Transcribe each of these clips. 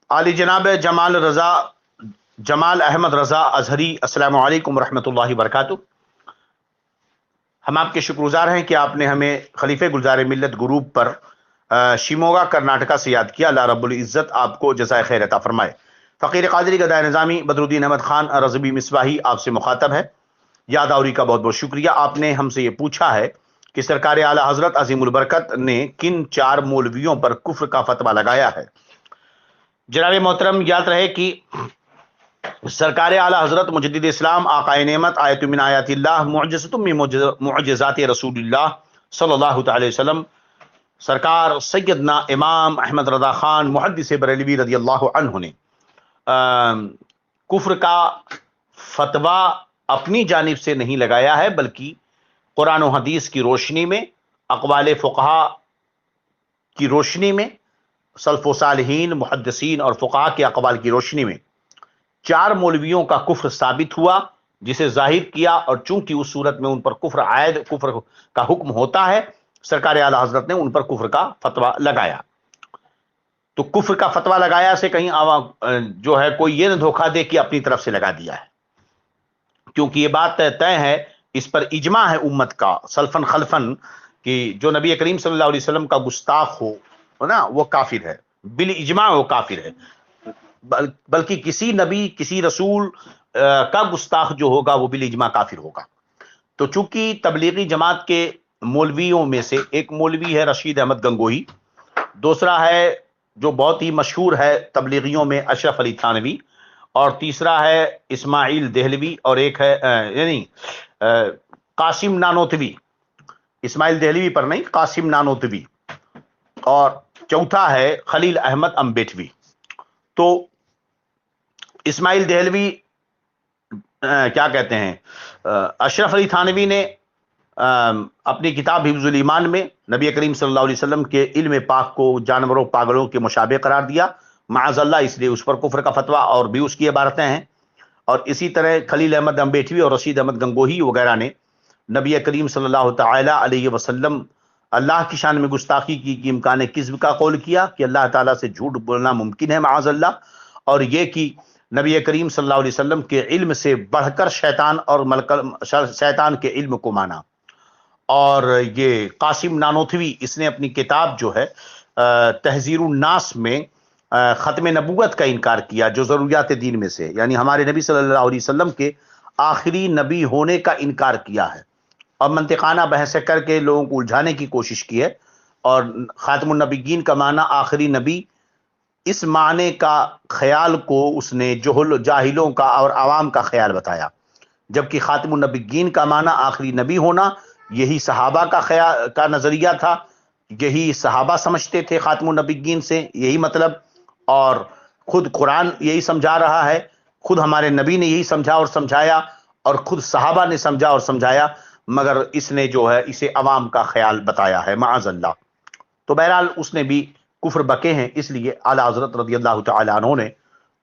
علی جناب جمال احمد رضا اظہری، السلام علیکم ورحمۃ اللہ وبرکاتہ۔ ہم آپ کے شکر گزار ہیں کہ آپ نے ہمیں خلیفہ گلزار ملت گروپ پر شیموگا کرناٹکا سے یاد کیا۔ اللہ رب العزت آپ کو جزائے خیر عطا فرمائے۔ فقیر قادری گدائے نظامی بدرالدین احمد خان رضوی مصباحی آپ سے مخاطب ہے۔ یاد آوری کا بہت بہت شکریہ۔ آپ نے ہم سے یہ پوچھا ہے کہ سرکار اعلی حضرت عظیم البرکت نے کن 4 مولویوں پر کفر کا فتویٰ لگایا ہے؟ جناب محترم، یاد رہے کہ سرکار اعلی حضرت مجدد اسلام آقائے نعمت آیت من آیات اللہ معجزۃ من معجزات رسول اللہ صلی اللہ تعالی وسلم سرکار سیدنا امام احمد رضا خان محدث بریلوی رضی اللہ عنہ نے کفر کا فتویٰ اپنی جانب سے نہیں لگایا ہے، بلکہ قرآن و حدیث کی روشنی میں، اقوال فقہا کی روشنی میں، سلف و صالحین محدثین اور فقہا کے اقوال کی روشنی میں 4 مولویوں کا کفر ثابت ہوا، جسے ظاہر کیا، اور چونکہ اس صورت میں ان پر کفر کا حکم ہوتا ہے، سرکار اعلی حضرت نے ان پر کفر کا فتویٰ لگایا۔ تو کفر کا فتویٰ لگایا سے کہیں جو ہے کوئی یہ نہ دھوکہ دے کہ اپنی طرف سے لگا دیا ہے، کیونکہ یہ بات طے ہے، اس پر اجماع ہے امت کا سلفن خلفن کہ جو نبی کریم صلی اللہ علیہ وسلم کا گستاخ ہو نا وہ کافر ہے، بالاجماع وہ کافر ہے، بلکہ کسی نبی کسی رسول کا گستاخ جو ہوگا وہ بالاجماع کافر ہوگا۔ تو چونکہ تبلیغی جماعت کے مولویوں میں سے ایک مولوی ہے رشید احمد گنگوہی، دوسرا ہے جو بہت ہی مشہور ہے تبلیغیوں میں اشرف علی تھانوی، اور تیسرا ہے اسماعیل دہلوی، اور ایک ہے یعنی قاسم نانوتوی، اسماعیل دہلوی پر نہیں، قاسم نانوتوی، اور چوتھا ہے خلیل احمد امبیٹوی۔ تو اسماعیل دہلوی کیا کہتے ہیں، اشرف علی تھانوی نے اپنی کتاب حفظ الایمان میں نبی کریم صلی اللہ علیہ وسلم کے علم پاک کو جانوروں پاگلوں کے مشابہ قرار دیا معاذ اللہ، اس لیے اس پر کفر کا فتویٰ اور بھی اس کی عبارتیں ہیں۔ اور اسی طرح خلیل احمد امبیٹوی اور رشید احمد گنگوہی وغیرہ نے نبی کریم صلی اللہ تعالی علیہ وسلم اللہ کی شان میں گستاخی کی امکان کذب کا قول کیا کہ اللہ تعالیٰ سے جھوٹ بولنا ممکن ہے معاذ اللہ، اور یہ کہ نبی کریم صلی اللہ علیہ وسلم کے علم سے بڑھ کر شیطان کے علم کو مانا۔ اور یہ قاسم نانوتوی، اس نے اپنی کتاب جو ہے تحذیر الناس میں ختم نبوت کا انکار کیا، جو ضروریات دین میں سے، یعنی ہمارے نبی صلی اللہ علیہ وسلم کے آخری نبی ہونے کا انکار کیا ہے، اور منطقانہ بحثیں کر کے لوگوں کو الجھانے کی کوشش کی ہے، اور خاتم النبیین کا معنی آخری نبی، اس معنی کا خیال کو اس نے جاہلوں کا اور عوام کا خیال بتایا، جبکہ خاتم النبیین کا معنی آخری نبی ہونا یہی صحابہ کا نظریہ تھا، یہی صحابہ سمجھتے تھے خاتم النبیین سے، یہی مطلب، اور خود قرآن یہی سمجھا رہا ہے، خود ہمارے نبی نے یہی سمجھا اور سمجھایا، اور خود صحابہ نے سمجھا اور سمجھایا، مگر اس نے جو ہے اسے عوام کا خیال بتایا ہے معاذ اللہ۔ تو بہرحال اس نے بھی کفر بکے ہیں، اس لیے اعلی حضرت رضی اللہ تعالی عنہ نے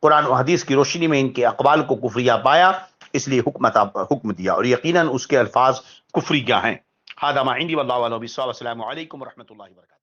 قرآن و حدیث کی روشنی میں ان کے اقوال کو کفریہ پایا، اس لیے حکم دیا، اور یقیناً اس کے الفاظ کفری کیا ہیں۔ ھذا ما عندی واللہ اعلم بالصواب۔ السلام علیکم ورحمۃ اللہ وبرکاتہ۔